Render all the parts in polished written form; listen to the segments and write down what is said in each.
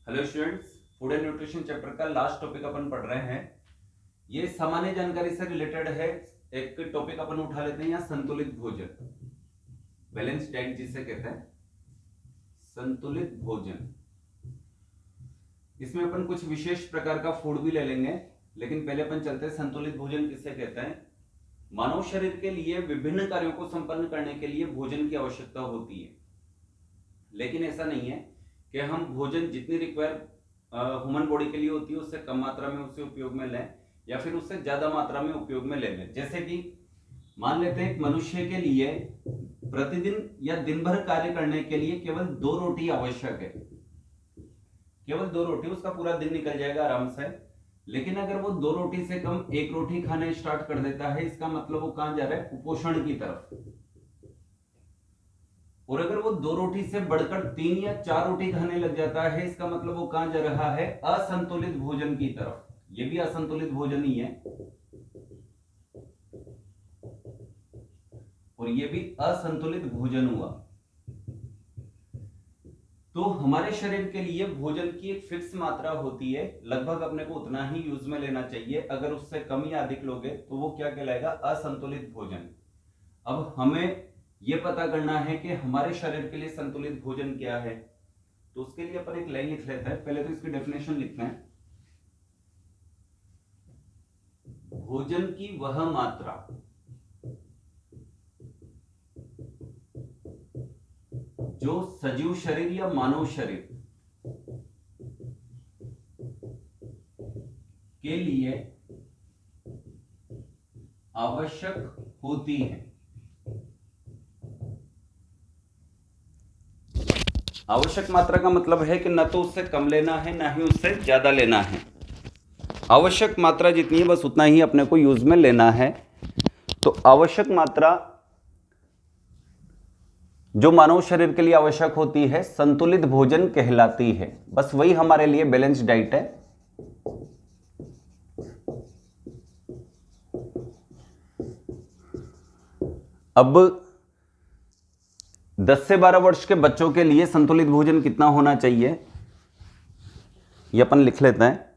Hello students, food and nutrition chapter का last topic अपन पढ़ रहे हैं। ये सामान्य जानकारी से रिलेटेड है। एक टॉपिक अपन उठा लेते हैं यहाँ, संतुलित भोजन, बैलेंस डाइट जिसे कहते हैं, संतुलित भोजन। इसमें अपन कुछ विशेष प्रकार का फूड भी ले लेंगे, लेकिन पहले अपन चलते हैं संतुलित भोजन किसे कहते हैं। मानव शरीर के लिए विभिन्न कार्यों को संपन्न करने के लिए भोजन की आवश्यकता होती है, लेकिन ऐसा नहीं है कि हम भोजन जितनी रिक्वायर ह्यूमन बॉडी के लिए होती है उससे कम मात्रा में उसे उपयोग में लें या फिर उससे ज्यादा मात्रा में उपयोग में ले लें। जैसे कि मान लेते हैं एक मनुष्य के लिए प्रतिदिन या दिन भर कार्य करने के लिए केवल 2 रोटी आवश्यक है। केवल 2 रोटी, उसका पूरा दिन निकल जाएगा आराम से। लेकिन अगर वो 2 रोटी से कम 1 रोटी खाना स्टार्ट कर देता है, इसका मतलब वो कहां जा रहा है? कुपोषण की तरफ। और अगर वो 2 रोटी से बढ़कर 3 या 4 रोटी खाने लग जाता है, इसका मतलब वो कहां जा रहा है? असंतुलित भोजन की तरफ। ये भी असंतुलित भोजन ही है और ये भी असंतुलित भोजन हुआ। तो हमारे शरीर के लिए भोजन की एक फिक्स मात्रा होती है, लगभग अपने को उतना ही यूज में लेना चाहिए। अगर उससे कम या अधिक लोगे तो वो क्या कहलाएगा? असंतुलित भोजन। अब हमें यह पता करना है कि हमारे शरीर के लिए संतुलित भोजन क्या है, तो उसके लिए अपन एक लाइन लिख लेते हैं। पहले तो इसकी डेफिनेशन लिखते हैं। भोजन की वह मात्रा जो सजीव शरीर या मानव शरीर के लिए आवश्यक होती है। आवश्यक मात्रा का मतलब है कि न तो उससे कम लेना है ना ही उससे ज्यादा लेना है। आवश्यक मात्रा जितनी है बस उतना ही अपने को यूज में लेना है। तो आवश्यक मात्रा जो मानव शरीर के लिए आवश्यक होती है संतुलित भोजन कहलाती है। बस वही हमारे लिए बैलेंस डाइट है। अब 10 से 12 वर्ष के बच्चों के लिए संतुलित भोजन कितना होना चाहिए, ये अपन लिख लेते हैं।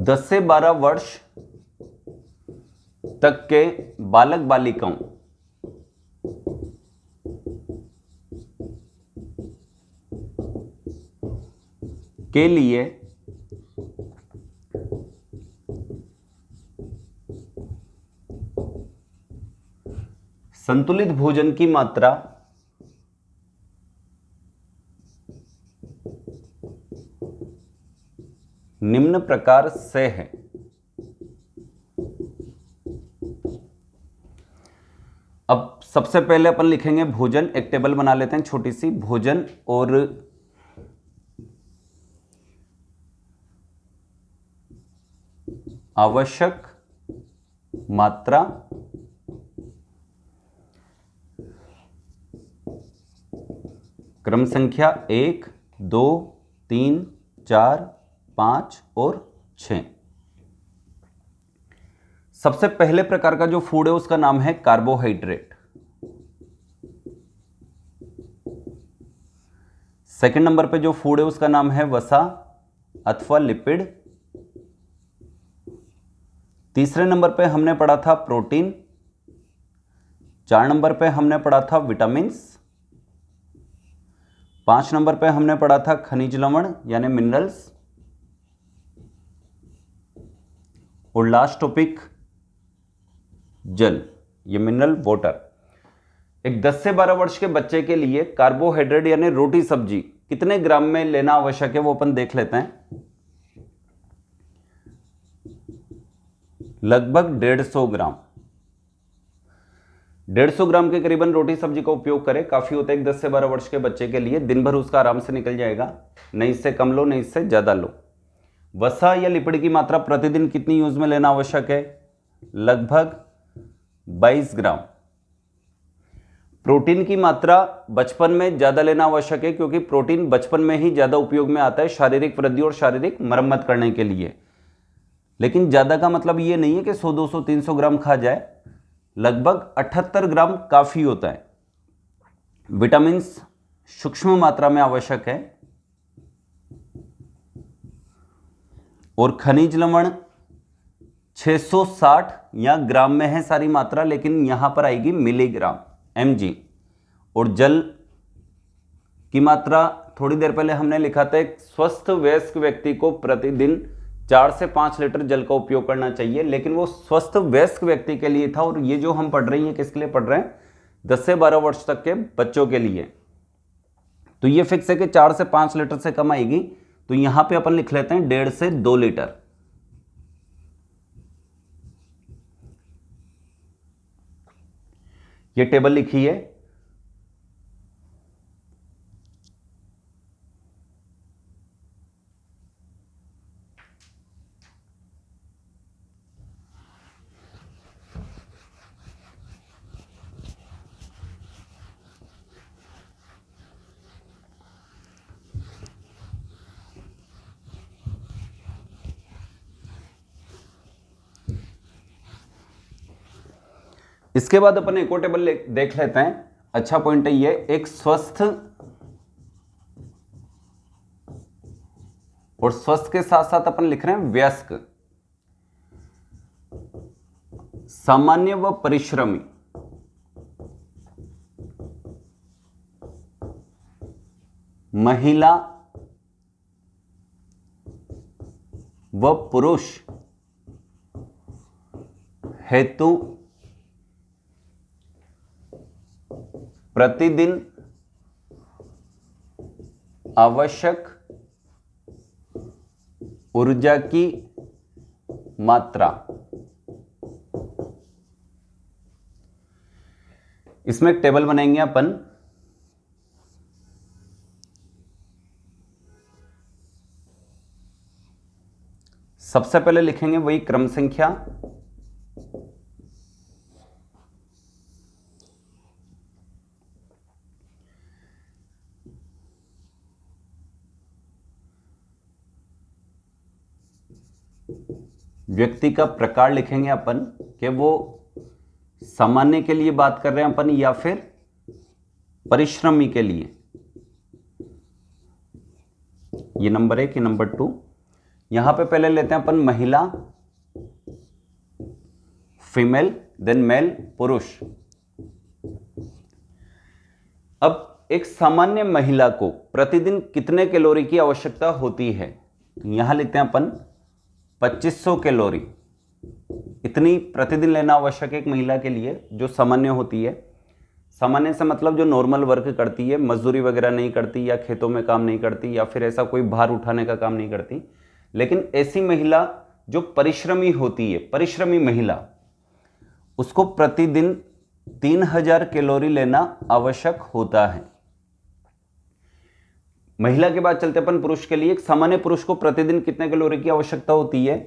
10 से 12 वर्ष तक के बालक बालिकाओं के लिए संतुलित भोजन की मात्रा निम्न प्रकार से है। अब सबसे पहले अपन लिखेंगे भोजन, एक टेबल बना लेते हैं छोटी सी। भोजन और आवश्यक मात्रा क्रम संख्या 1, 2, 3, 4, 5 और 6। सबसे पहले प्रकार का जो फूड है उसका नाम है कार्बोहाइड्रेट। सेकंड नंबर पे जो फूड है उसका नाम है वसा अथवा लिपिड। तीसरे नंबर पे हमने पढ़ा था प्रोटीन। 4 नंबर पे हमने पढ़ा था विटामिन्स। 5 नंबर पे हमने पढ़ा था खनिज लवण यानी मिनरल्स। और लास्ट टॉपिक जल, ये मिनरल वाटर। एक 10 से 12 वर्ष के बच्चे के लिए कार्बोहाइड्रेट यानी रोटी सब्जी कितने ग्राम में लेना आवश्यक है वो अपन देख लेते हैं। लगभग 150 ग्राम। 150 ग्राम के करीबन रोटी सब्जी का उपयोग करें, काफी होता है एक 10 से 12 वर्ष के बच्चे के लिए। दिन भर उसका आराम से निकल जाएगा। नहीं इससे कम लो, नहीं इससे ज्यादा लो। वसा या लिपिड की मात्रा प्रतिदिन कितनी यूज में लेना आवश्यक है? लगभग 22 ग्राम। प्रोटीन की मात्रा बचपन में ज्यादा लेना आवश्यक है, क्योंकि प्रोटीन बचपन में ही ज्यादा उपयोग में आता है शारीरिक वृद्धि और शारीरिक मरम्मत करने के लिए। लेकिन ज्यादा का मतलब ये नहीं है कि 100, 200, 300 ग्राम खा जाए। लगभग 78 ग्राम काफी होता है। विटामिन्स सूक्ष्म मात्रा में आवश्यक है, और खनिज लवण 660 या ग्राम में है सारी मात्रा, लेकिन यहां पर आएगी मिलीग्राम mg। और जल की मात्रा थोड़ी देर पहले हमने लिखा था, एक स्वस्थ वयस्क व्यक्ति को प्रतिदिन 4 से 5 लीटर जल का उपयोग करना चाहिए, लेकिन वो स्वस्थ वयस्क व्यक्ति के लिए था, और ये जो हम पढ़ रहे हैं किसके लिए पढ़ रहे हैं, 10 से 12 वर्ष तक के बच्चों के लिए। तो ये फिक्स है कि 4 से 5 लीटर से कम आएगी, तो यहां पे अपन लिख लेते हैं 1.5 से 2 लीटर। ये टेबल लिखी है। इसके बाद अपन एक और टेबल देख लेते हैं। अच्छा पॉइंट है ये, एक स्वस्थ, और स्वस्थ के साथ साथ अपन लिख रहे हैं वयस्क, सामान्य व परिश्रमी, महिला व पुरुष हेतु प्रतिदिन आवश्यक ऊर्जा की मात्रा। इसमें एक टेबल बनाएंगे अपन। सबसे पहले लिखेंगे वही क्रम संख्या, व्यक्ति का प्रकार लिखेंगे अपन कि वो सामान्य के लिए बात कर रहे हैं अपन या फिर परिश्रमी के लिए। ये नंबर 1, ये नंबर 2। यहां पे पहले लेते हैं अपन महिला, फीमेल, देन मेल, पुरुष। अब एक सामान्य महिला को प्रतिदिन कितने कैलोरी की आवश्यकता होती है, यहां लिखते हैं अपन 2500 कैलोरी। इतनी प्रतिदिन लेना आवश्यक है एक महिला के लिए जो सामान्य होती है। सामान्य से मतलब जो नॉर्मल वर्क करती है, मजदूरी वगैरह नहीं करती, या खेतों में काम नहीं करती, या फिर ऐसा कोई भार उठाने का काम नहीं करती। लेकिन ऐसी महिला जो परिश्रमी होती है, परिश्रमी महिला, उसको प्रतिदिन 3000 कैलोरी लेना आवश्यक होता है। महिला के बाद चलते अपन पुरुष के लिए। एक सामान्य पुरुष को प्रतिदिन कितने कैलोरी की आवश्यकता होती है,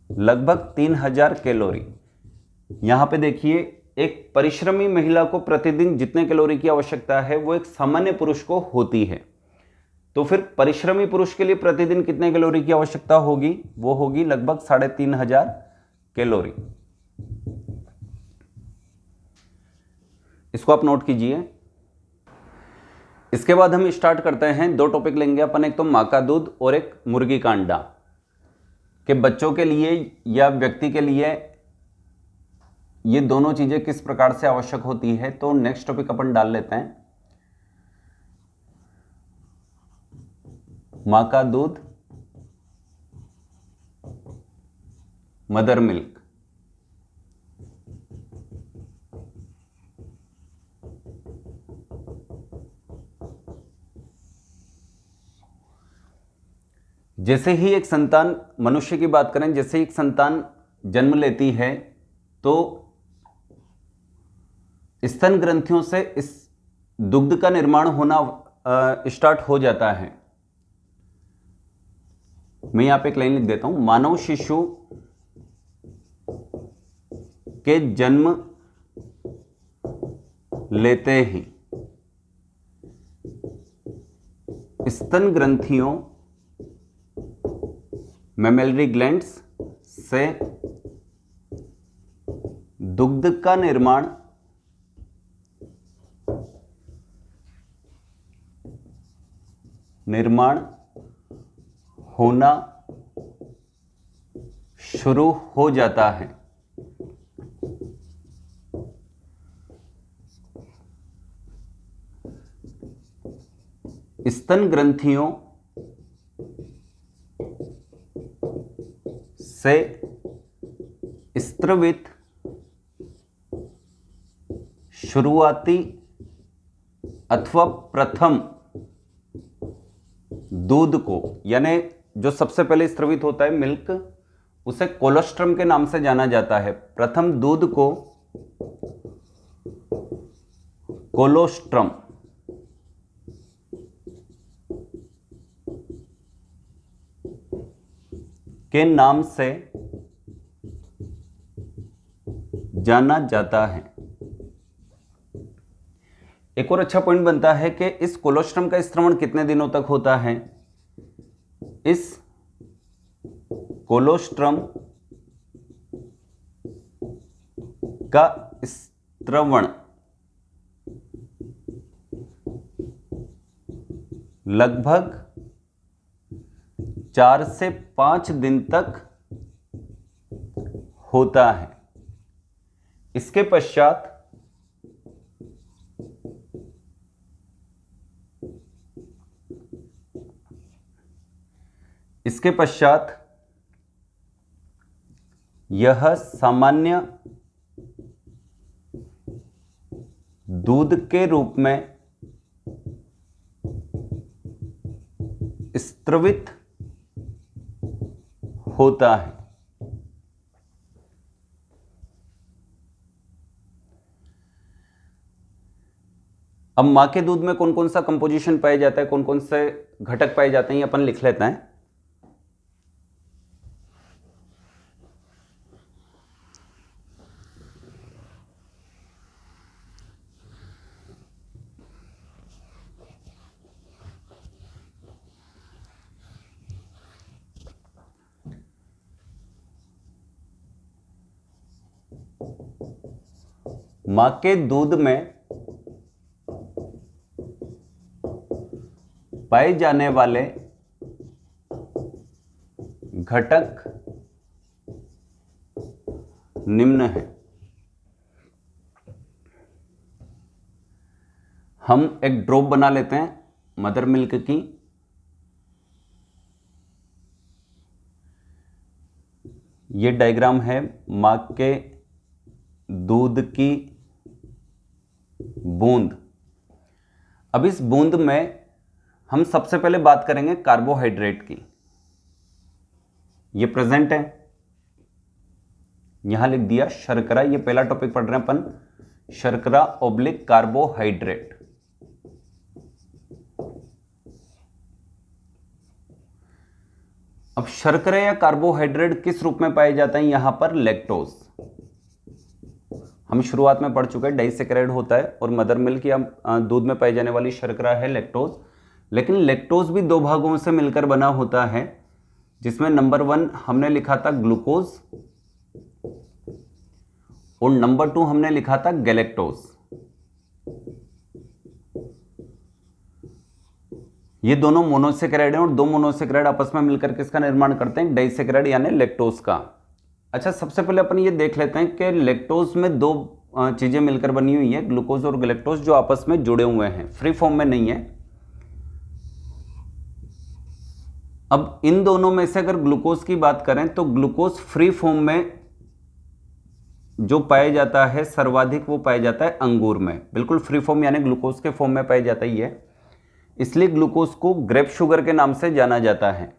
लगभग 3000 कैलोरी। यहां पे देखिए, एक परिश्रमी महिला को प्रतिदिन जितने कैलोरी की आवश्यकता है वो एक सामान्य पुरुष को होती है। तो फिर परिश्रमी पुरुष के लिए प्रतिदिन कितने कैलोरी की आवश्यकता होगी, वो होगी लगभग 3500 कैलोरी। इसको आप नोट कीजिए। इसके बाद हम स्टार्ट करते हैं, 2 टॉपिक लेंगे अपन, एक तो मां का दूध और एक मुर्गी का अंडा, कि बच्चों के लिए या व्यक्ति के लिए ये दोनों चीजें किस प्रकार से आवश्यक होती है। तो नेक्स्ट टॉपिक अपन डाल लेते हैं, मां का दूध, मदर मिल्क। जैसे ही एक संतान, मनुष्य की बात करें, जैसे ही एक संतान जन्म लेती है तो स्तन ग्रंथियों से इस दुग्ध का निर्माण होना स्टार्ट हो जाता है। मैं यहां पे एक लाइन लिख देता हूं, मानव शिशु के जन्म लेते ही स्तन ग्रंथियों, मैमेलरी ग्लैंड्स से दुग्ध का निर्माण निर्माण होना शुरू हो जाता है। स्तन ग्रंथियों से स्त्रवित शुरुआती अथवा प्रथम दूध को, यानी जो सबसे पहले स्त्रवित होता है मिल्क, उसे कोलोस्ट्रम के नाम से जाना जाता है। प्रथम दूध को कोलोस्ट्रम के नाम से जाना जाता है। एक और अच्छा पॉइंट बनता है कि इस कोलोस्ट्रम का स्त्रवण कितने दिनों तक होता है। इस कोलोस्ट्रम का स्त्रवण लगभग 4 से 5 दिन तक होता है। इसके पश्चात यह सामान्य दूध के रूप में स्त्रवित होता है। अब मां के दूध में कौन कौन सा कंपोजिशन पाया जाता है, कौन कौन से घटक पाए जाते हैं, ये अपन लिख लेते हैं। मां के दूध में पाए जाने वाले घटक निम्न हैं। हम एक ड्रॉप बना लेते हैं मदर मिल्क की। ये डायग्राम है मां के दूध की बूंद। अब इस बूंद में हम सबसे पहले बात करेंगे कार्बोहाइड्रेट की। ये प्रेजेंट है, यहां लिख दिया शर्करा। ये पहला टॉपिक पढ़ रहे हैं अपन, शर्करा ऑब्लिक कार्बोहाइड्रेट। अब शर्करा या कार्बोहाइड्रेट किस रूप में पाए जाते हैं, यहां पर लैक्टोज। हम शुरुआत में पढ़ चुके हैं डाइसेकेराइड होता है और मदर मिल्क या दूध में पाई जाने वाली शर्करा है लैक्टोज। लेकिन लैक्टोज भी दो भागों से मिलकर बना होता है, जिसमें नंबर 1 हमने लिखा था ग्लूकोज और नंबर 2 हमने लिखा था गैलेक्टोज। ये दोनों मोनोसेकेराइड हैं और दो मोनोसेकेराइड आपस में मिलकर किसका निर्माण करते हैं, डाइसेकेराइड यानी लैक्टोज का। अच्छा, सबसे पहले अपन ये देख लेते हैं कि लैक्टोज में दो चीजें मिलकर बनी हुई है, ग्लूकोज और गैलेक्टोज, जो आपस में जुड़े हुए हैं, फ्री फॉर्म में नहीं है। अब इन दोनों में से अगर ग्लूकोज की बात करें तो ग्लूकोज फ्री फॉर्म में जो पाया जाता है सर्वाधिक, वो पाया जाता है अंगूर में। बिल्कुल फ्री फॉर्म यानी ग्लूकोज के फॉर्म में पाया जाता ही है, इसलिए ग्लूकोज को ग्रेप शुगर के नाम से जाना जाता है।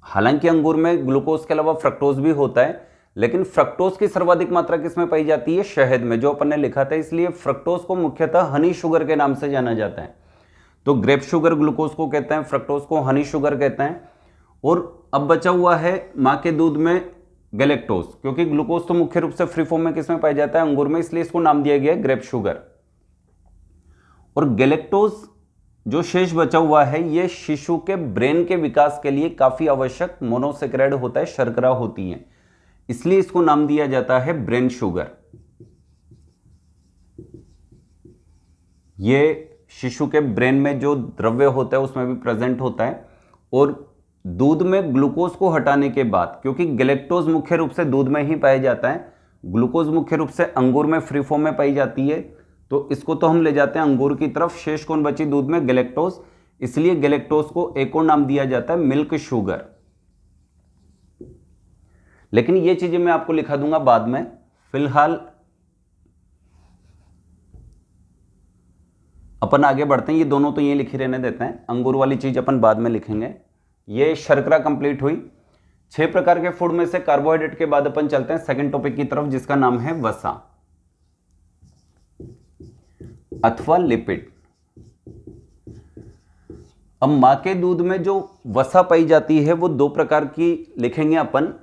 हालांकि अंगूर में ग्लूकोज के अलावा फ्रक्टोज भी होता है, लेकिन फ्रक्टोज की सर्वाधिक मात्रा किसमें पाई जाती है, शहद में, जो अपन ने लिखा था। इसलिए फ्रक्टोज को मुख्यतः हनी शुगर के नाम से जाना जाता है। तो ग्रेप शुगर ग्लूकोज को कहते हैं, फ्रक्टोज को हनी शुगर कहते हैं। और अब बचा हुआ है मां के दूध में गैलेक्टोज, क्योंकि ग्लूकोज तो मुख्य रूप से फ्री फॉर्म में किसमें पाया जाता है, अंगूर में, इसलिए इसको नाम दिया गया है ग्रेप शुगर। और गैलेक्टोज जो शेष बचा हुआ है, ये शिशु के ब्रेन के विकास के लिए काफी आवश्यक मोनोसेकेराइड होता है, शर्करा होती है, इसलिए इसको नाम दिया जाता है ब्रेन शुगर। ये शिशु के ब्रेन में जो द्रव्य होता है उसमें भी प्रेजेंट होता है। और दूध में ग्लूकोज को हटाने के बाद, क्योंकि गैलेक्टोज मुख्य रूप से दूध में ही पाया जाता है, ग्लूकोज मुख्य रूप से अंगूर में फ्री फॉर्म में पाई जाती है, तो इसको तो हम ले जाते हैं अंगूर की तरफ, शेष कौन बची दूध में, गैलेक्टोज। इसलिए गैलेक्टोज को एक और नाम दिया जाता है मिल्क शुगर। लेकिन ये चीजें मैं आपको लिखा दूंगा बाद में, फिलहाल अपन आगे बढ़ते हैं। ये दोनों तो ये लिखी रहने देते हैं, अंगूर वाली चीज अपन बाद में लिखेंगे। ये शर्करा कंप्लीट हुई। 6 प्रकार के फूड में से कार्बोहाइड्रेट के बाद अपन चलते हैं सेकंड टॉपिक की तरफ, जिसका नाम है वसा अथवा लिपिड। अब मां के दूध में जो वसा पाई जाती है वो 2 प्रकार की लिखेंगे अपन।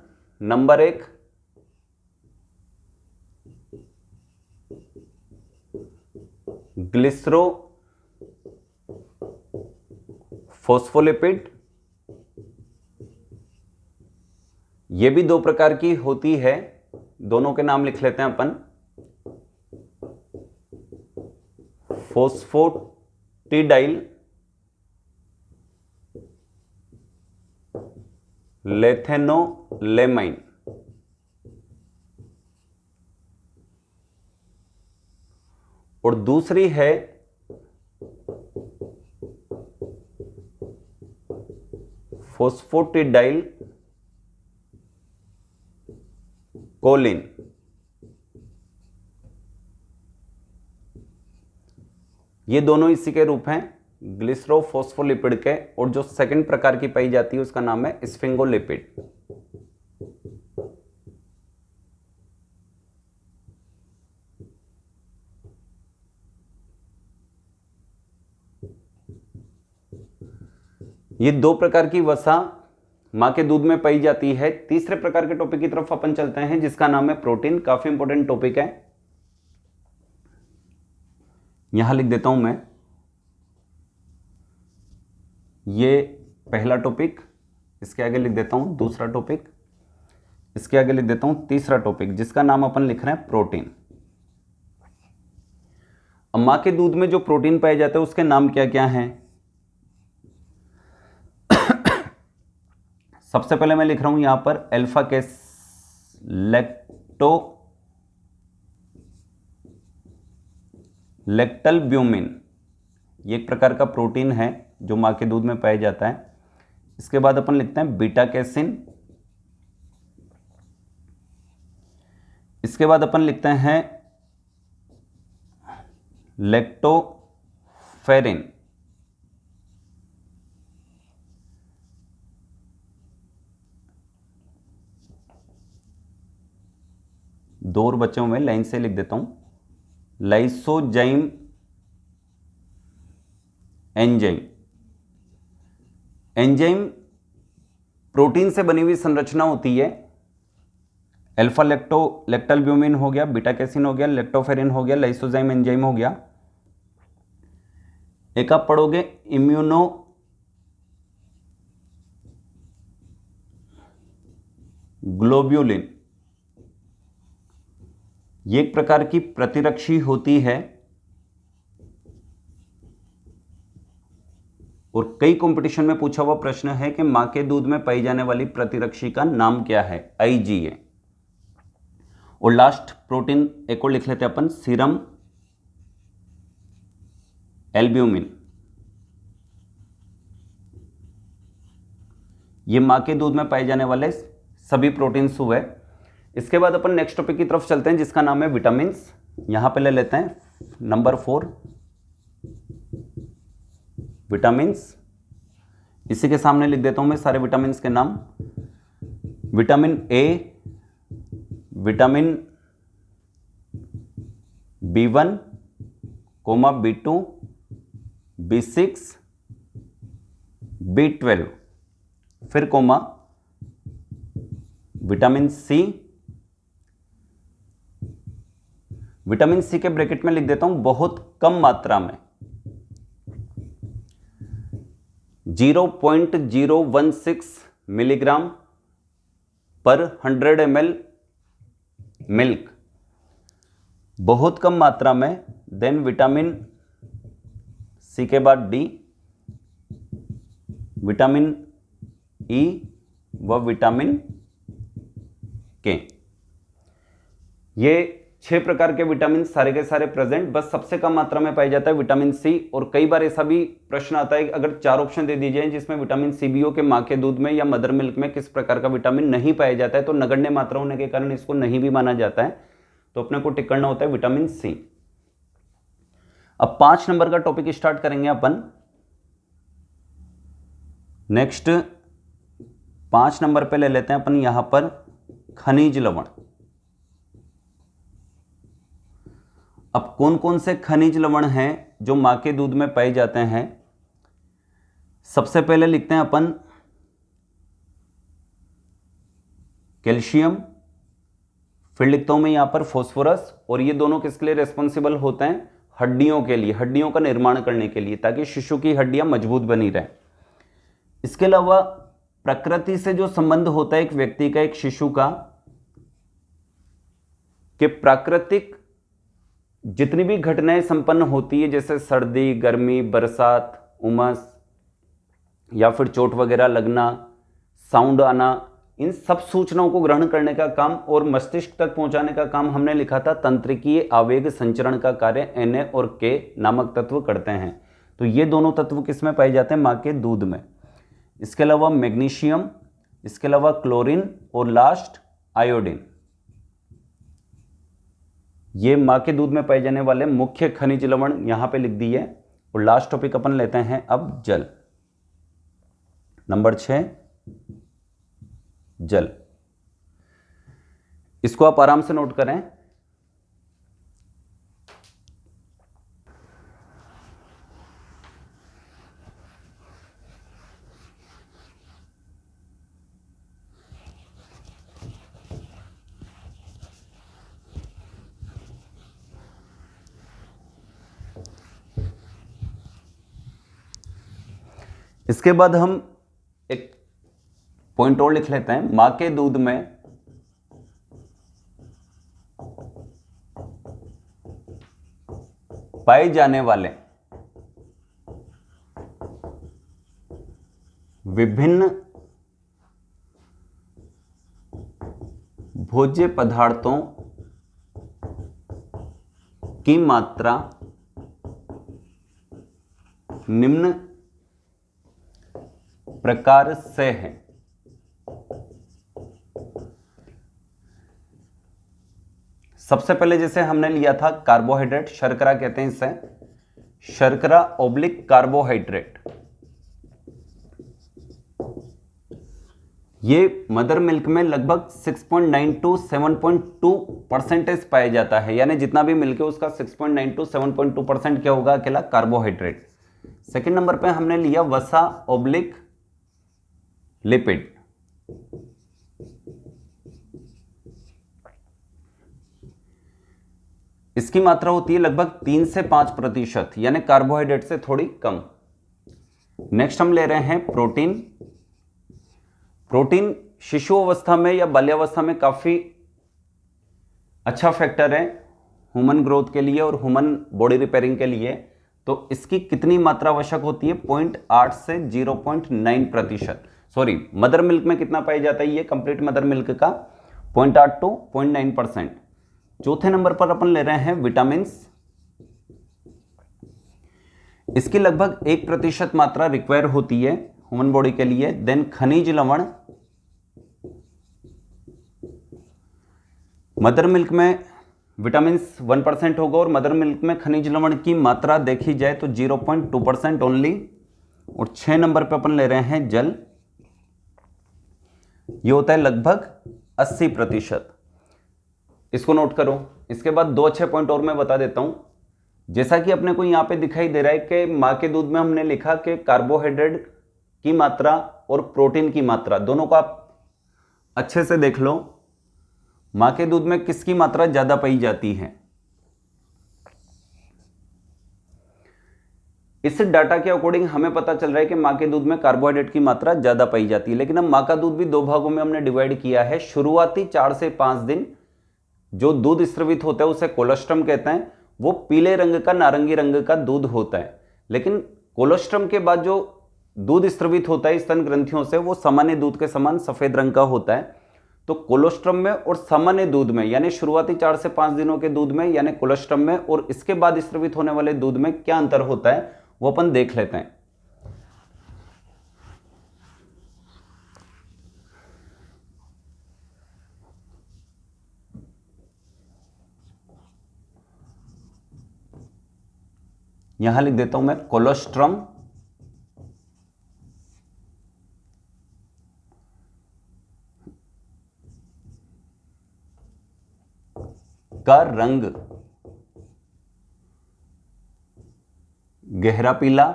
नंबर 1 ग्लिसरो फोस्फोलिपिड, ये भी 2 प्रकार की होती है, दोनों के नाम लिख लेते हैं अपन। फोस्फोटिडाइल लेथेनोलेमाइन। और दूसरी है फोस्फोटिडाइल कोलिन। ये दोनों इसी के रूप हैं, ग्लिसरोफोस्फोलिपिड के। और जो सेकंड प्रकार की पाई जाती है उसका नाम है स्फिंगोलिपिड। ये 2 प्रकार की वसा मां के दूध में पाई जाती है। तीसरे प्रकार के टॉपिक की तरफ अपन चलते हैं, जिसका नाम है प्रोटीन। काफी इंपॉर्टेंट टॉपिक है, यहां लिख देता हूं मैं। ये पहला टॉपिक, इसके आगे लिख देता हूं दूसरा टॉपिक, इसके आगे लिख देता हूं तीसरा टॉपिक, जिसका नाम अपन लिख रहे हैं प्रोटीन। अब मां के दूध में जो प्रोटीन पाए जाते हैं उसके नाम क्या क्या हैं। सबसे पहले मैं लिख रहा हूं यहां पर अल्फा केस लैक्टोलब्यूमिन। ये एक प्रकार का प्रोटीन है जो मां के दूध में पाया जाता है। इसके बाद अपन लिखते हैं बीटा कैसिन। इसके बाद अपन लिखते हैं लैक्टोफेरिन। दो और बच्चों में लाइन से लिख देता हूं, लाइसोजाइम एंजाइम। एंजाइम प्रोटीन से बनी हुई संरचना होती है। अल्फा लैक्टोलब्यूमिन हो गया, बीटा कैसिन हो गया, लैक्टोफेरिन हो गया, लाइसोजाइम एंजाइम हो गया। एक आप पढ़ोगे इम्यूनो ग्लोब्यूलिन। ये एक प्रकार की प्रतिरक्षी होती है और कई कंपटीशन में पूछा हुआ प्रश्न है कि मां के दूध में पाई जाने वाली प्रतिरक्षी का नाम क्या है, IgA। और लास्ट प्रोटीन एक और लिख लेते हैं अपन, सीरम एल्ब्यूमिन। ये मां के दूध में पाए जाने वाले सभी प्रोटीन्स हुए। इसके बाद अपन नेक्स्ट टॉपिक की तरफ चलते हैं, जिसका नाम है विटामिन। यहां पे ले लेते हैं नंबर 4 विटामिन। इसी के सामने लिख देता हूं मैं सारे विटामिन के नाम। Vitamin A, vitamin B1, B2, B6, B12, फिर comma vitamin C। Vitamin C के ब्रैकेट में लिख देता हूं बहुत कम मात्रा में, 0.016 मिलीग्राम पर 100 ml मिल्क, बहुत कम मात्रा में। देन विटामिन सी के बाद डी, विटामिन ई व विटामिन के। ये 6 प्रकार के विटामिन सारे के सारे प्रेजेंट, बस सबसे कम मात्रा में पाया जाता है विटामिन सी। और कई बार ऐसा भी प्रश्न आता है कि अगर 4 ऑप्शन दे दिए जाए जिसमें विटामिन सी भी हो कि मां के दूध में या मदर मिल्क में किस प्रकार का विटामिन नहीं पाया जाता है, तो नगण्य मात्रा होने के कारण इसको नहीं भी माना जाता है, तो अपने को टिक करना होता है विटामिन सी। अब 5 नंबर का टॉपिक स्टार्ट करेंगे अपन। नेक्स्ट 5 नंबर पे ले लेते हैं अपन यहां पर खनिज लवण। अब कौन कौन से खनिज लवण हैं जो मां के दूध में पाए जाते हैं? सबसे पहले लिखते हैं अपन कैल्शियम, फिर लिखता हूं मैं यहां पर फास्फोरस, और ये दोनों किसके लिए रेस्पॉन्सिबल होते हैं? हड्डियों के लिए, हड्डियों का निर्माण करने के लिए, ताकि शिशु की हड्डियां मजबूत बनी रहे। इसके अलावा प्रकृति से जो संबंध होता है एक व्यक्ति का, एक शिशु का, कि प्राकृतिक जितनी भी घटनाएं संपन्न होती है, जैसे सर्दी, गर्मी, बरसात, उमस या फिर चोट वगैरह लगना, साउंड आना, इन सब सूचनाओं को ग्रहण करने का काम और मस्तिष्क तक पहुंचाने का काम हमने लिखा था तंत्रिकीय आवेग संचरण का कार्य Na और K नामक तत्व करते हैं। तो ये दोनों तत्व किसमें पाए जाते हैं? मां के दूध में। इसके अलावा मैग्नीशियम, इसके अलावा क्लोरीन और लास्ट आयोडीन, ये मां के दूध में पाए जाने वाले मुख्य खनिज लवण यहां पे लिख दिए। और लास्ट टॉपिक अपन लेते हैं अब जल। नंबर 6 जल। इसको आप आराम से नोट करें। इसके बाद हम एक पॉइंट और लिख लेते हैं। मां के दूध में पाए जाने वाले विभिन्न भोज्य पदार्थों की मात्रा निम्न प्रकार से है। सबसे पहले जैसे हमने लिया था कार्बोहाइड्रेट, शर्करा कहते हैं इसे, शर्करा ओब्लिक कार्बोहाइड्रेट। ये मदर मिल्क में लगभग 6.9 to 7.2% पाया जाता है, यानी जितना भी मिल्क है उसका 6.9 to 7.2% क्या होगा? अकेला कार्बोहाइड्रेट। सेकंड नंबर पे हमने लिया वसा ओब्लिक लिपिड। इसकी मात्रा होती है लगभग 3 से 5%, यानी कार्बोहाइड्रेट से थोड़ी कम। नेक्स्ट हम ले रहे हैं प्रोटीन। प्रोटीन शिशु अवस्था में या बाल्यावस्था में काफी अच्छा फैक्टर है ह्यूमन ग्रोथ के लिए और ह्यूमन बॉडी रिपेयरिंग के लिए। तो इसकी कितनी मात्रा आवश्यक होती है? 0.8 से 0.9%। सॉरी, मदर मिल्क में कितना पाया जाता है? ये कंप्लीट मदर मिल्क का 0.8 to 0.9%। चौथे नंबर पर अपन ले रहे हैं विटामिन्स। इसकी लगभग 1% मात्रा रिक्वायर होती है ह्यूमन बॉडी के लिए। देन खनिज लवण, मदर मिल्क में विटामिन्स 1% होगा और मदर मिल्क में खनिज लवण की मात्रा देखी जाए तो 0.2% ओनली। और 6 नंबर पे अपन ले रहे हैं जल। ये होता है लगभग 80%। इसको नोट करो। इसके बाद 2 अच्छे पॉइंट और मैं बता देता हूं। जैसा कि अपने को यहां पे दिखाई दे रहा है कि मां के दूध में हमने लिखा कि कार्बोहाइड्रेट की मात्रा और प्रोटीन की मात्रा दोनों को आप अच्छे से देख लो। मां के दूध में किसकी मात्रा ज्यादा पाई जाती है? इस डाटा के अकॉर्डिंग हमें पता चल रहा है कि मां के दूध में कार्बोहाइड्रेट की मात्रा ज्यादा पाई जाती है। लेकिन अब मां का दूध भी 2 भागों में हमने डिवाइड किया है। शुरुआती 4 से 5 दिन जो दूध स्रवित होता है उसे कोलोस्ट्रम कहते हैं। वो पीले रंग का, नारंगी रंग का दूध होता है। लेकिन कोलोस्ट्रम के बाद जो दूध स्रवित होता है स्तन ग्रंथियों से वो सामान्य दूध के समान सफेद रंग का होता है। तो कोलोस्ट्रम में और सामान्य दूध में यानी शुरुआती 4 से 5 दिनों के दूध में यानी कोलोस्ट्रम में और इसके बाद स्रवित होने वाले दूध में क्या अंतर होता है वो अपन देख लेते हैं। यहां लिख देता हूं मैं कोलोस्ट्रम का रंग गहरा पीला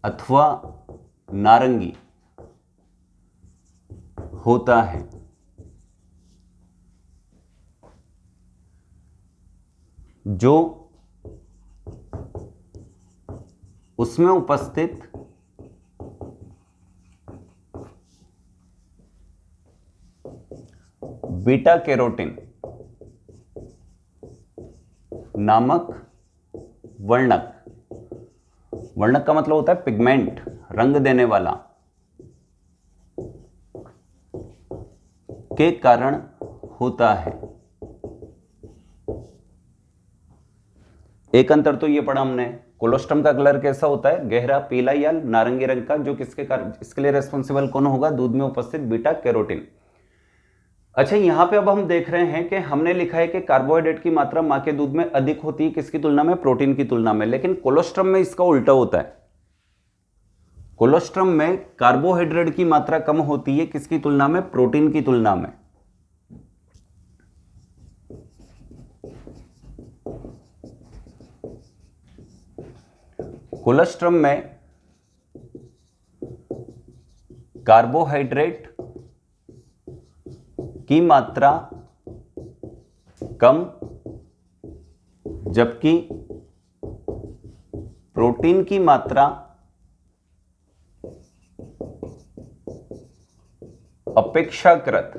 अथवा नारंगी होता है। जो उसमें उपस्थित बीटा कैरोटीन नामक वर्णक, वर्णक का मतलब होता है पिगमेंट, रंग देने वाला, के कारण होता है। एक अंतर तो ये पढ़ा हमने, कोलोस्ट्रम का कलर कैसा होता है, गहरा पीला या नारंगी रंग का, जो किसके कारण, इसके लिए रेस्पॉन्सिबल कौन होगा, दूध में उपस्थित बीटा कैरोटीन। अच्छा, यहां पे अब हम देख रहे हैं कि हमने लिखा है कि कार्बोहाइड्रेट की मात्रा मां के दूध में अधिक होती है किसकी तुलना में, प्रोटीन की तुलना में, लेकिन कोलोस्ट्रम में इसका उल्टा होता है। कोलोस्ट्रम में कार्बोहाइड्रेट की मात्रा कम होती है किसकी तुलना में, प्रोटीन की तुलना में। कोलोस्ट्रम में कार्बोहाइड्रेट की मात्रा कम जबकि प्रोटीन की मात्रा अपेक्षाकृत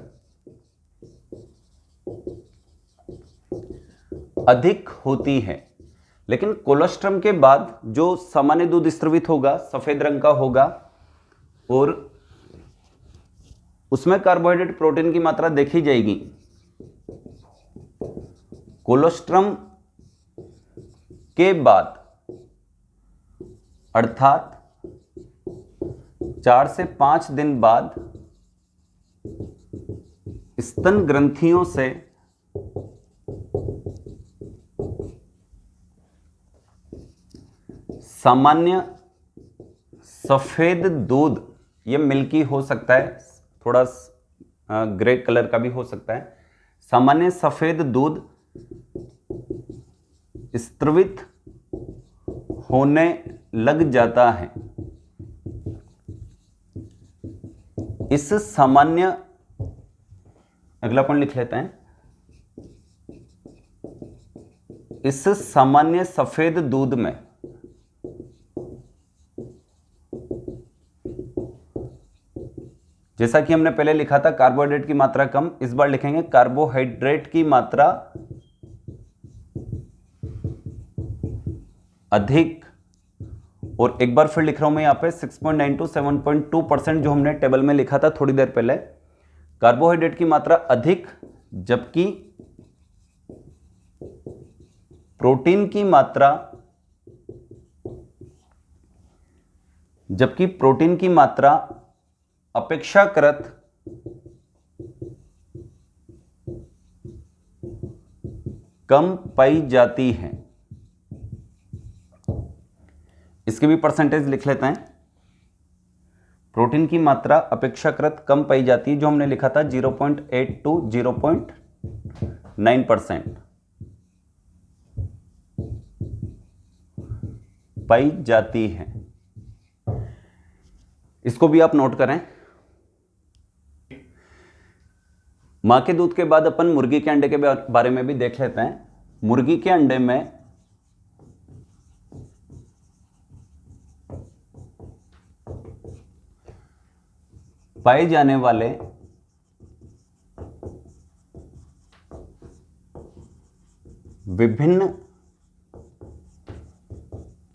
अधिक होती है। लेकिन कोलोस्ट्रम के बाद जो सामान्य दूध स्रवित होगा सफेद रंग का होगा और उसमें कार्बोहाइड्रेट प्रोटीन की मात्रा देखी जाएगी। कोलोस्ट्रम के बाद अर्थात 4 से 5 दिन बाद स्तन ग्रंथियों से सामान्य सफेद दूध, यह मिल्की हो सकता है, थोड़ा ग्रे कलर का भी हो सकता है, सामान्य सफेद दूध स्रवित होने लग जाता है। इस सामान्य, अगला पॉइंट लिख लेते हैं, इस सामान्य सफेद दूध में जैसा कि हमने पहले लिखा था कार्बोहाइड्रेट की मात्रा कम, इस बार लिखेंगे कार्बोहाइड्रेट की मात्रा अधिक। और एक बार फिर लिख रहा हूं मैं यहां पे 6.9 to 7.2% जो हमने टेबल में लिखा था थोड़ी देर पहले, कार्बोहाइड्रेट की मात्रा अधिक जबकि प्रोटीन की मात्रा अपेक्षाकृत कम पाई जाती है। इसकी भी परसेंटेज लिख लेते हैं। प्रोटीन की मात्रा अपेक्षाकृत कम पाई जाती है, जो हमने लिखा था 0.8 to 0.9% पाई जाती है। इसको भी आप नोट करें। मां के दूध के बाद अपन मुर्गी के अंडे के बारे में भी देख लेते हैं। मुर्गी के अंडे में पाए जाने वाले विभिन्न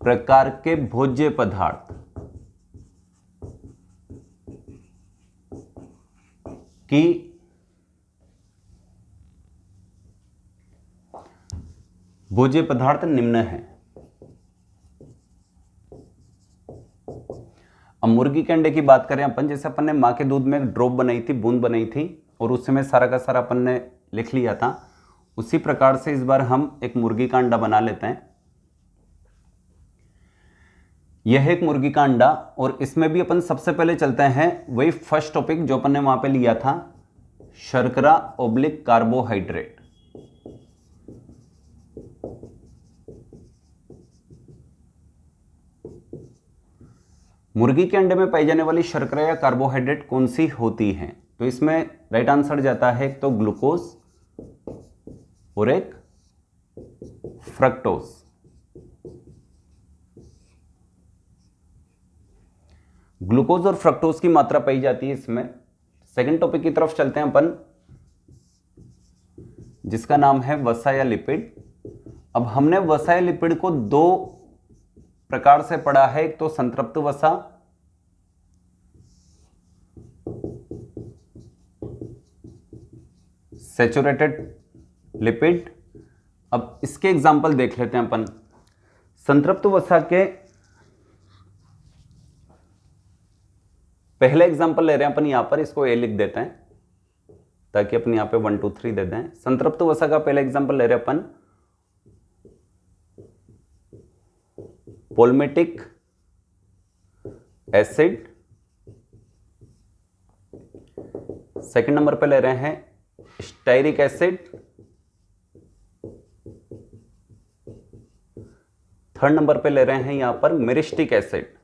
प्रकार के भोज्य पदार्थ की भोज्य पदार्थ निम्न है। अब मुर्गी के अंडे की बात करें अपन, जैसे अपन ने माँ के दूध में एक ड्रॉप बनाई थी, बूंद बनाई थी, और उस समय सारा का सारा अपन ने लिख लिया था। उसी प्रकार से इस बार हम एक मुर्गी का अंडा बना लेते हैं। यह है एक मुर्गी का अंडा, और इसमें भी अपन सबसे पहले चलते हैं वही फर्स्ट टॉपिक जो अपन ने वहां पे लिया था, शर्करा ओब्लिक कार्बोहाइड्रेट। मुर्गी के अंडे में पाई जाने वाली शर्करा या कार्बोहाइड्रेट कौन सी होती है? तो इसमें राइट आंसर जाता है एक तो ग्लूकोज और एक फ्रक्टोज। ग्लूकोज और फ्रक्टोज की मात्रा पाई जाती है इसमें। सेकंड टॉपिक की तरफ चलते हैं अपन, जिसका नाम है वसा या लिपिड। अब हमने वसा या लिपिड को दो प्रकार से पढ़ा है, एक तो संतृप्त वसा सैचुरेटेड लिपिड। अब इसके एग्जाम्पल देख लेते हैं अपन। संतृप्त वसा के पहले एग्जाम्पल ले रहे हैं अपन, यहां पर इसको ए लिख देते हैं ताकि अपन यहां पे 1 2 3 दे दें। संतृप्त वसा का पहला एग्जाम्पल ले रहे हैं अपन, पोलमेटिक एसिड। सेकंड नंबर पे ले रहे हैं स्टायरिक एसिड। थर्ड नंबर पे ले रहे हैं यहां पर मिरिस्टिक एसिड।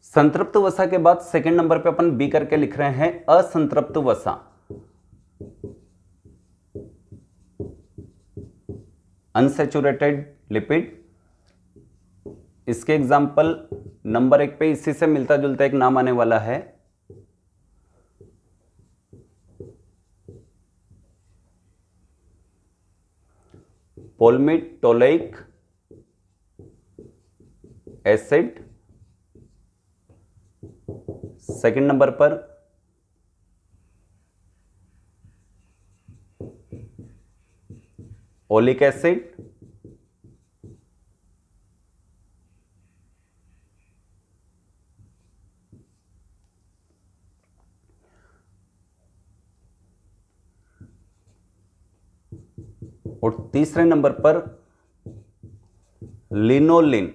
संतृप्त वसा के बाद सेकंड नंबर पे अपन बी करके लिख रहे हैं असंतृप्त वसा। Unsaturated lipid. इसके एग्जाम्पल नंबर 1 पे इसी से मिलता जुलता एक नाम आने वाला है, पोलमिटोलेइक एसिड। सेकंड नंबर पर ओलिक एसिड। और तीसरे नंबर पर लिनोलिन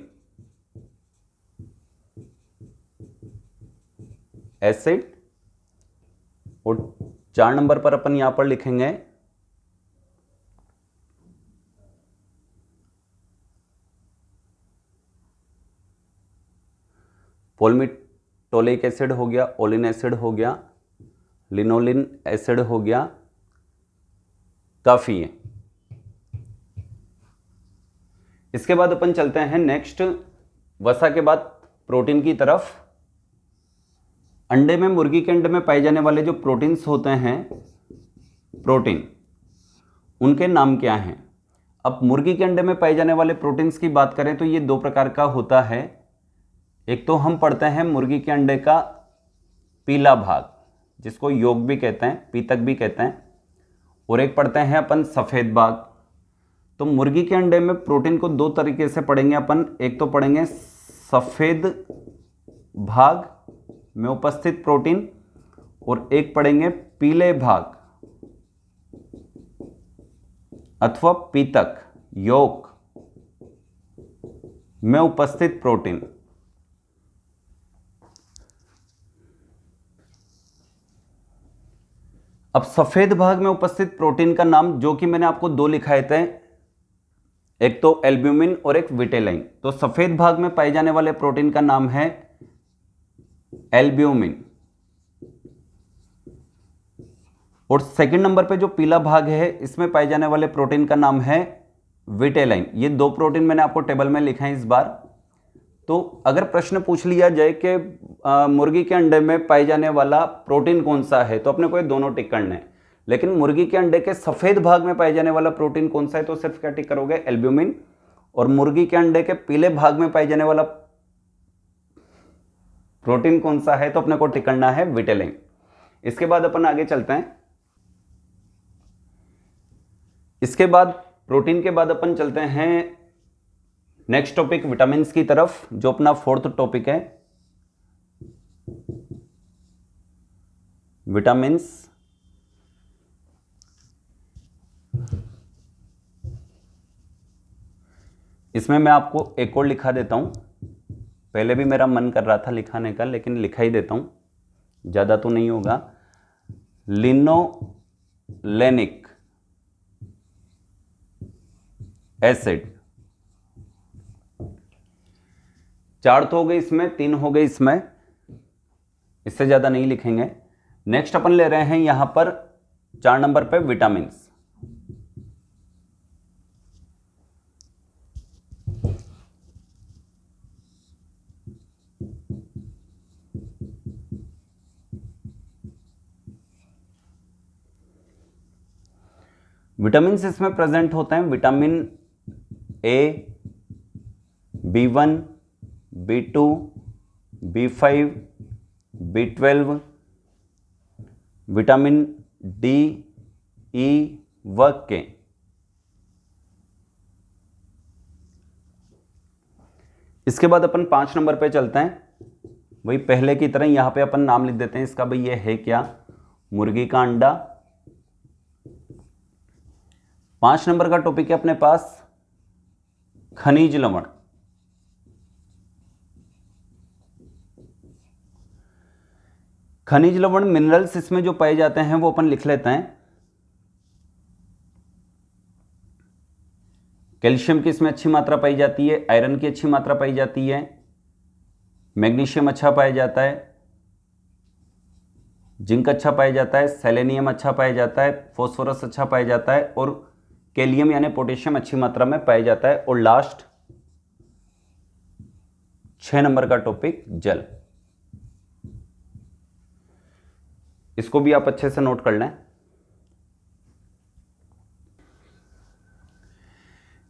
एसिड। और 4 नंबर पर अपन यहां पर लिखेंगे पोलमिटोलिक एसिड हो गया, ओलिन एसिड हो गया, लिनोलिन एसिड हो गया। काफी है। इसके बाद अपन चलते हैं नेक्स्ट, वसा के बाद प्रोटीन की तरफ। अंडे में, मुर्गी के अंडे में पाए जाने वाले जो प्रोटीन्स होते हैं, प्रोटीन, उनके नाम क्या हैं? अब मुर्गी के अंडे में पाए जाने वाले प्रोटीन्स की बात करें तो ये 2 प्रकार का होता है। एक तो हम पढ़ते हैं मुर्गी के अंडे का पीला भाग, जिसको योक भी कहते हैं, पीतक भी कहते हैं, और एक पढ़ते हैं अपन सफेद भाग। तो मुर्गी के अंडे में प्रोटीन को 2 तरीके से पढ़ेंगे अपन। एक तो पढ़ेंगे सफेद भाग में उपस्थित प्रोटीन, और एक पढ़ेंगे पीले भाग अथवा पीतक, योक में उपस्थित प्रोटीन। अब सफेद भाग में उपस्थित प्रोटीन का नाम, जो कि मैंने आपको 2 लिखाए थे, एक तो एल्ब्यूमिन और एक विटेलाइन। तो सफेद भाग में पाए जाने वाले प्रोटीन का नाम है एल्ब्यूमिन। और सेकंड नंबर पे जो पीला भाग है, इसमें पाए जाने वाले प्रोटीन का नाम है विटेलाइन। ये 2 प्रोटीन मैंने आपको टेबल में लिखे हैं इस बार। तो अगर प्रश्न पूछ लिया जाए कि मुर्गी के अंडे में पाए जाने वाला प्रोटीन कौन सा है, तो अपने को ये दोनों टिक करने हैं। लेकिन मुर्गी के अंडे के सफेद भाग में पाए जाने वाला प्रोटीन कौन सा है, तो सिर्फ क्या टिक करोगे, एल्ब्यूमिन। और मुर्गी के अंडे के पीले भाग में पाए जाने वाला प्रोटीन कौन सा है, तो अपने को टिक करना है विटेलिन। इसके बाद अपन आगे चलते हैं। इसके बाद प्रोटीन के बाद अपन चलते हैं नेक्स्ट टॉपिक विटामिन्स की तरफ, जो अपना फोर्थ टॉपिक है विटामिन्स। इसमें मैं आपको एक और लिखा देता हूं, पहले भी मेरा मन कर रहा था लिखाने का, लेकिन लिखा ही देता हूं, ज्यादा तो नहीं होगा। Linolenic acid. 4 तो हो गए इसमें, 3 हो गए इसमें, इससे ज्यादा नहीं लिखेंगे। नेक्स्ट अपन ले रहे हैं यहां पर 4 नंबर पे विटामिन्स। विटामिन्स इसमें प्रेजेंट होते हैं vitamin A, B1, B2, B5, B12, vitamin D, E व के। इसके बाद अपन 5 नंबर पे चलते हैं। वही पहले की तरह यहां पे अपन नाम लिख देते हैं इसका, भाई ये है क्या, मुर्गी का अंडा। 5 नंबर का टॉपिक है अपने पास खनिज लवण। खनिज लवण मिनरल्स इसमें जो पाए जाते हैं वो अपन लिख लेते हैं। कैल्शियम की इसमें अच्छी मात्रा पाई जाती है, आयरन की अच्छी मात्रा पाई जाती है, मैग्नीशियम अच्छा पाया जाता है, जिंक अच्छा पाया जाता है, सेलेनियम अच्छा पाया जाता है, फॉस्फोरस अच्छा पाया जाता है, और कैलियम यानी पोटेशियम अच्छी मात्रा में पाया जाता है। और लास्ट 6 नंबर का टॉपिक जल। इसको भी आप अच्छे से नोट कर लें।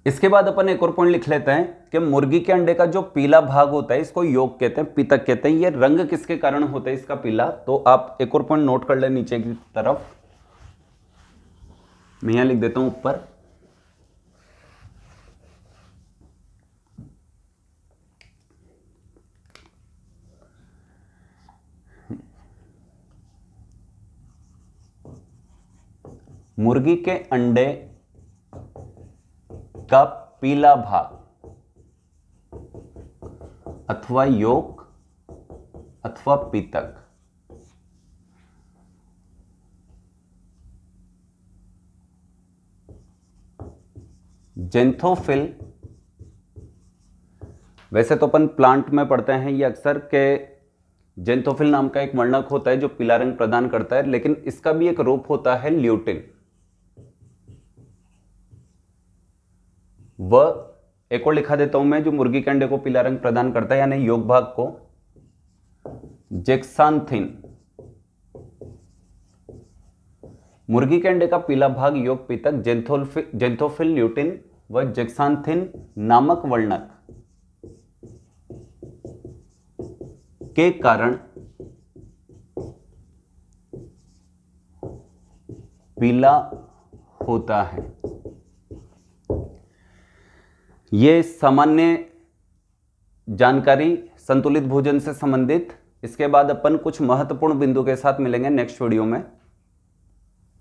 इसके बाद अपन एक और पॉइंट लिख लेते हैं कि मुर्गी के अंडे का जो पीला भाग होता है इसको यॉक कहते हैं, पीतक कहते हैं। ये रंग किसके कारण होता है इसका पीला, तो आप एक और पॉइंट नोट कर लें नीचे की तरफ। मैं यहां लिख देता हूं ऊपर। मुर्गी के अंडे का पीला भाग अथवा योक अथवा पीतक जेंथोफिल। वैसे तो अपन प्लांट में पढ़ते हैं ये अक्सर के जेंथोफिल नाम का एक वर्णक होता है जो पीला रंग प्रदान करता है, लेकिन इसका भी एक रूप होता है ल्यूटिन। वह एक और लिखा देता हूं मैं, जो मुर्गी के अंडे को पीला रंग प्रदान करता है यानी योक भाग को, जेक्सांथिन। मुर्गी के अंडे का पीला भाग योक पीतक जेंथोफिल ल्यूटिन व जेक्सांथिन नामक वर्णक के कारण पीला होता है। ये सामान्य जानकारी संतुलित भोजन से संबंधित। इसके बाद अपन कुछ महत्वपूर्ण बिंदु के साथ मिलेंगे नेक्स्ट वीडियो में।